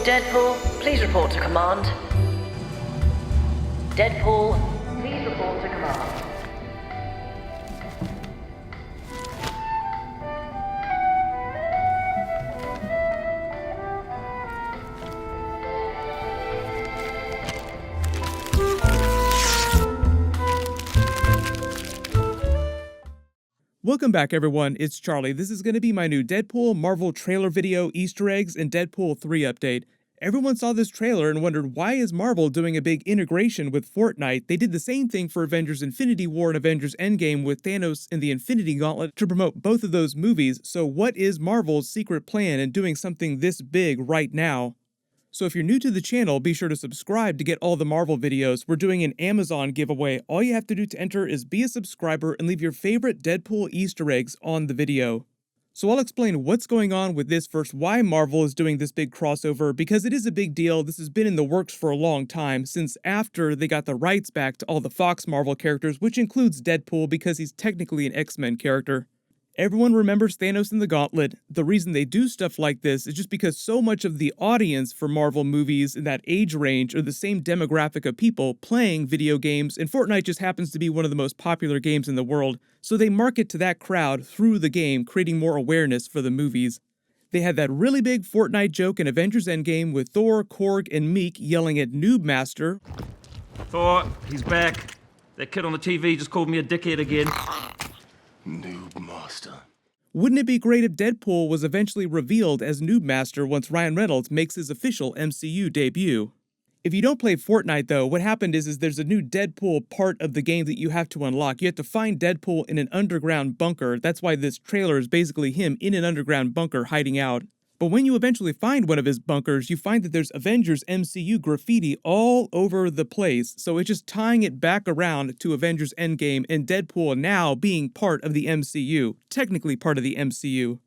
Deadpool, please report to command. Deadpool, please report to command. Welcome back, everyone. It's Charlie. This is going to be my new Deadpool Marvel trailer video, Easter eggs, and Deadpool 3 update. Everyone saw this trailer and wondered, why is Marvel doing a big integration with Fortnite? They did the same thing for Avengers Infinity War and Avengers Endgame with Thanos and the Infinity Gauntlet to promote both of those movies. So what is Marvel's secret plan in doing something this big right now? So if you're new to the channel, be sure to subscribe to get all the Marvel videos. We're doing an Amazon giveaway. All you have to do to enter is be a subscriber and leave your favorite Deadpool Easter eggs on the video. So I'll explain what's going on with this first, why Marvel is doing this big crossover, because it is a big deal. This has been in the works for a long time, since after they got the rights back to all the Fox Marvel characters, which includes Deadpool because he's technically an X-Men character. Everyone remembers Thanos and the Gauntlet. The reason they do stuff like this is just because so much of the audience for Marvel movies in that age range are the same demographic of people playing video games, and Fortnite just happens to be one of the most popular games in the world, so they market to that crowd through the game, creating more awareness for the movies. They had that really big Fortnite joke in Avengers Endgame with Thor, Korg, and Meek yelling at Noob Master. Thor, he's back. That kid on the TV just called me a dickhead again. Noob Master. Wouldn't it be great if Deadpool was eventually revealed as Noob Master once Ryan Reynolds makes his official MCU debut? If you don't play Fortnite though, what happened is there's a new Deadpool part of the game that you have to unlock. You have to find Deadpool in an underground bunker. That's why this trailer is basically him in an underground bunker hiding out. But when you eventually find one of his bunkers, you find that there's Avengers MCU graffiti all over the place, so it's just tying it back around to Avengers Endgame and Deadpool now being part of the MCU, technically part of the MCU.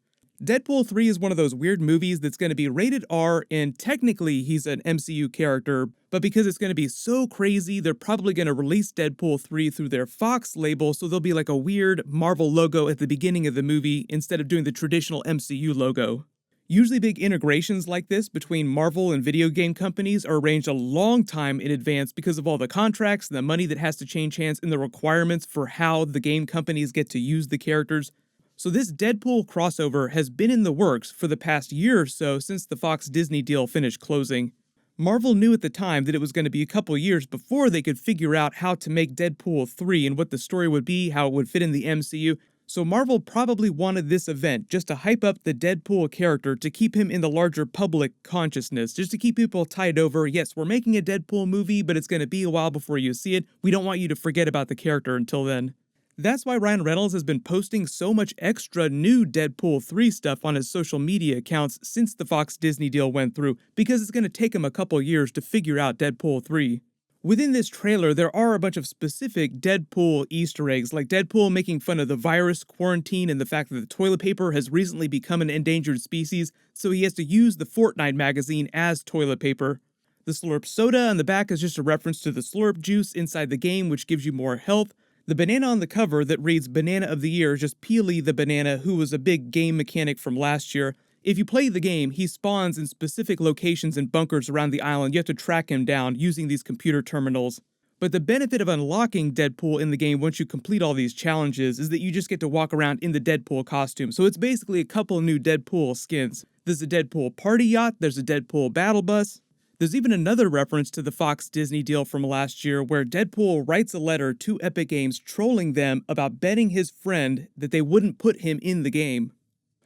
Deadpool 3 is one of those weird movies that's going to be rated R, and technically he's an MCU character, but because it's going to be so crazy, they're probably going to release Deadpool 3 through their Fox label, so there'll be like a weird Marvel logo at the beginning of the movie instead of doing the traditional MCU logo. Usually big integrations like this between Marvel and video game companies are arranged a long time in advance because of all the contracts and the money that has to change hands and the requirements for how the game companies get to use the characters. So this Deadpool crossover has been in the works for the past year or so since the Fox-Disney deal finished closing. Marvel knew at the time that it was going to be a couple years before they could figure out how to make Deadpool 3 and what the story would be, how it would fit in the MCU. So Marvel probably wanted this event just to hype up the Deadpool character, to keep him in the larger public consciousness, just to keep people tied over, yes, we're making a Deadpool movie, but it's going to be a while before you see it. We don't want you to forget about the character until then. That's why Ryan Reynolds has been posting so much extra new Deadpool 3 stuff on his social media accounts since the Fox-Disney deal went through, because it's going to take him a couple years to figure out Deadpool 3. Within this trailer, there are a bunch of specific Deadpool Easter eggs, like Deadpool making fun of the virus quarantine and the fact that the toilet paper has recently become an endangered species, so he has to use the Fortnite magazine as toilet paper. The Slurp soda on the back is just a reference to the Slurp juice inside the game, which gives you more health. The banana on the cover that reads Banana of the Year is just Peely the banana, who was a big game mechanic from last year. If you play the game, he spawns in specific locations and bunkers around the island. You have to track him down using these computer terminals. But the benefit of unlocking Deadpool in the game once you complete all these challenges is that you just get to walk around in the Deadpool costume. So it's basically a couple new Deadpool skins. There's a Deadpool party yacht, there's a Deadpool battle bus. There's even another reference to the Fox-Disney deal from last year where Deadpool writes a letter to Epic Games trolling them about betting his friend that they wouldn't put him in the game.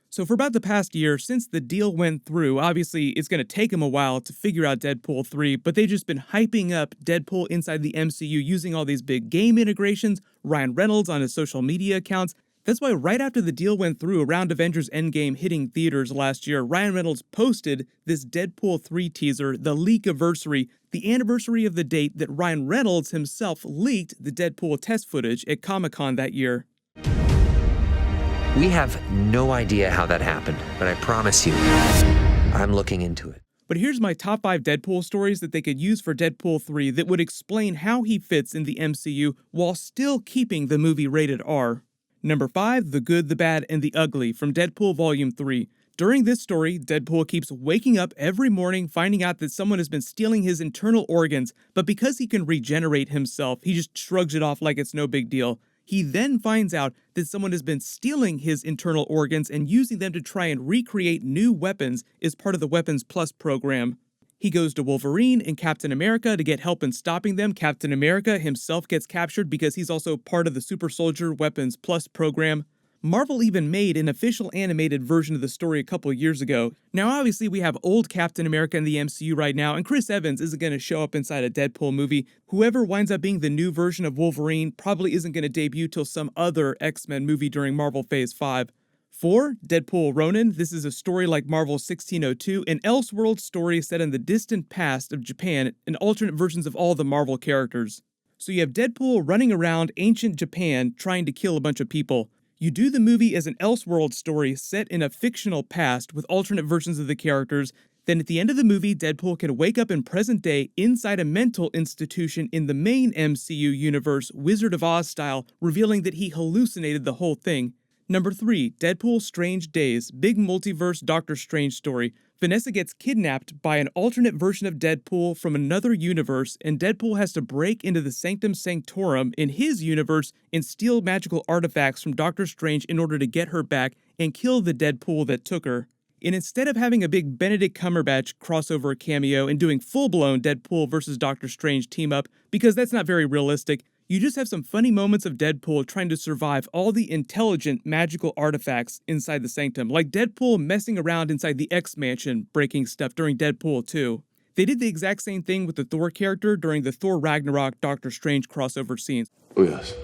So for about the past year, since the deal went through, obviously it's going to take them a while to figure out Deadpool 3, but they've just been hyping up Deadpool inside the MCU using all these big game integrations, Ryan Reynolds on his social media accounts. That's why right after the deal went through around Avengers Endgame hitting theaters last year, Ryan Reynolds posted this Deadpool 3 teaser, the leak-iversary, the anniversary of the date that Ryan Reynolds himself leaked the Deadpool test footage at Comic-Con that year. We have no idea how that happened, but I promise you, I'm looking into it. But here's my top 5 Deadpool stories that they could use for Deadpool 3 that would explain how he fits in the MCU while still keeping the movie rated R. Number 5, The Good, the Bad, and the Ugly from Deadpool Volume 3. During this story, Deadpool keeps waking up every morning finding out that someone has been stealing his internal organs, but because he can regenerate himself, he just shrugs it off like it's no big deal. He then finds out that someone has been stealing his internal organs and using them to try and recreate new weapons as part of the Weapons Plus program. He goes to Wolverine and Captain America to get help in stopping them. Captain America himself gets captured because he's also part of the Super Soldier Weapons Plus program. Marvel even made an official animated version of the story a couple years ago. Now obviously we have old Captain America in the MCU right now, and Chris Evans isn't going to show up inside a Deadpool movie. Whoever winds up being the new version of Wolverine probably isn't going to debut till some other X-Men movie during Marvel Phase 5. 4. Deadpool Ronin. This is a story like Marvel's 1602, an Elseworld story set in the distant past of Japan and alternate versions of all the Marvel characters. So you have Deadpool running around ancient Japan trying to kill a bunch of people. You do the movie as an Elseworld story set in a fictional past with alternate versions of the characters. Then at the end of the movie, Deadpool can wake up in present day inside a mental institution in the main MCU universe, Wizard of Oz style, revealing that he hallucinated the whole thing. Number 3, Deadpool Strange Days, big multiverse Doctor Strange story. Vanessa gets kidnapped by an alternate version of Deadpool from another universe, and Deadpool has to break into the Sanctum Sanctorum in his universe and steal magical artifacts from Doctor Strange in order to get her back and kill the Deadpool that took her. And instead of having a big Benedict Cumberbatch crossover cameo and doing full-blown Deadpool versus Doctor Strange team-up, because that's not very realistic, you just have some funny moments of Deadpool trying to survive all the intelligent magical artifacts inside the Sanctum, like Deadpool messing around inside the X-Mansion, breaking stuff during Deadpool 2. They did the exact same thing with the Thor character during the Thor Ragnarok Doctor Strange crossover scenes. Oh, yes.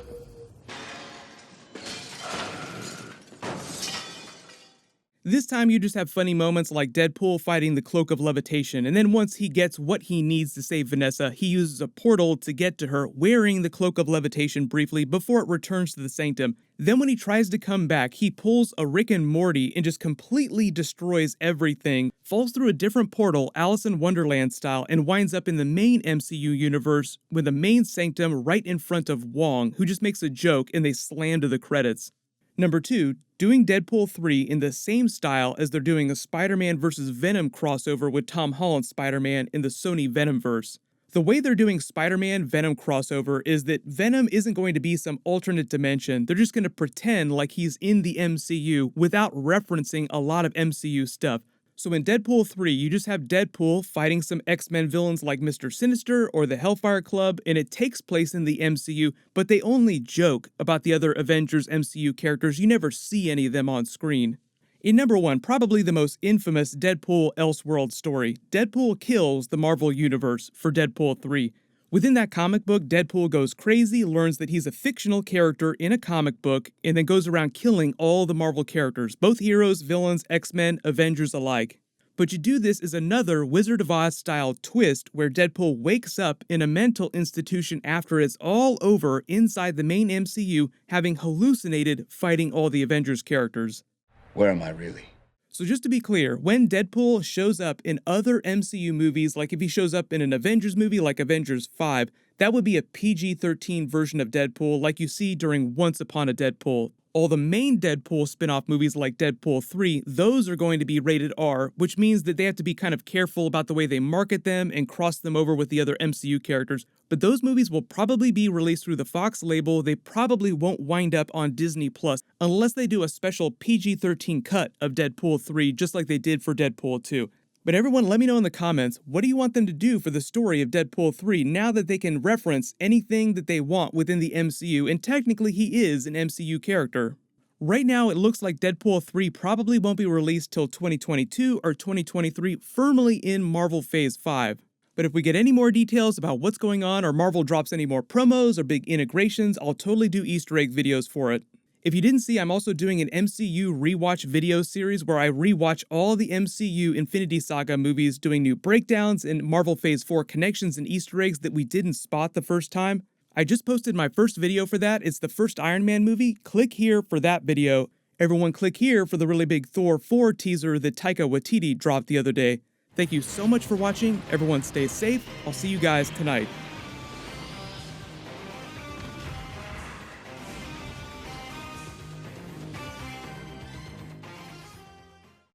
This time you just have funny moments like Deadpool fighting the Cloak of Levitation, and then once he gets what he needs to save Vanessa, he uses a portal to get to her, wearing the Cloak of Levitation briefly before it returns to the Sanctum. Then when he tries to come back, he pulls a Rick and Morty and just completely destroys everything, falls through a different portal, Alice in Wonderland style, and winds up in the main MCU universe with the main Sanctum right in front of Wong, who just makes a joke and they slam to the credits. Number 2, doing Deadpool 3 in the same style as they're doing a Spider-Man vs. Venom crossover with Tom Holland's Spider-Man in the Sony Venomverse. The way they're doing Spider-Man Venom crossover is that Venom isn't going to be some alternate dimension. They're just going to pretend like he's in the MCU without referencing a lot of MCU stuff. So in Deadpool 3, you just have Deadpool fighting some X-Men villains like Mr. Sinister or the Hellfire Club, and it takes place in the MCU, but they only joke about the other Avengers MCU characters. You never see any of them on screen. In number 1, probably the most infamous Deadpool Elseworld story, Deadpool kills the Marvel Universe for Deadpool 3. Within that comic book, Deadpool goes crazy, learns that he's a fictional character in a comic book, and then goes around killing all the Marvel characters, both heroes, villains, X-Men, Avengers alike. But you do this as another Wizard of Oz style twist where Deadpool wakes up in a mental institution after it's all over inside the main MCU, having hallucinated fighting all the Avengers characters. Where am I really? So just to be clear, when Deadpool shows up in other MCU movies, like if he shows up in an Avengers movie like Avengers 5, that would be a PG-13 version of Deadpool like you see during Once Upon a Deadpool. All the main Deadpool spin-off movies like Deadpool 3, those are going to be rated R, which means that they have to be kind of careful about the way they market them and cross them over with the other MCU characters. But those movies will probably be released through the Fox label. They probably won't wind up on Disney Plus unless they do a special PG-13 cut of Deadpool 3, just like they did for Deadpool 2. But everyone, let me know in the comments, what do you want them to do for the story of Deadpool 3 now that they can reference anything that they want within the MCU, and technically he is an MCU character? Right now, it looks like Deadpool 3 probably won't be released till 2022 or 2023, firmly in Marvel Phase 5. But if we get any more details about what's going on, or Marvel drops any more promos or big integrations, I'll totally do Easter egg videos for it. If you didn't see, I'm also doing an MCU rewatch video series where I rewatch all the MCU Infinity Saga movies, doing new breakdowns and Marvel Phase 4 connections and Easter eggs that we didn't spot the first time. I just posted my first video for that. It's the first Iron Man movie. Click here for that video. Everyone click here for the really big Thor 4 teaser that Taika Waititi dropped the other day. Thank you so much for watching. Everyone stay safe. I'll see you guys tonight.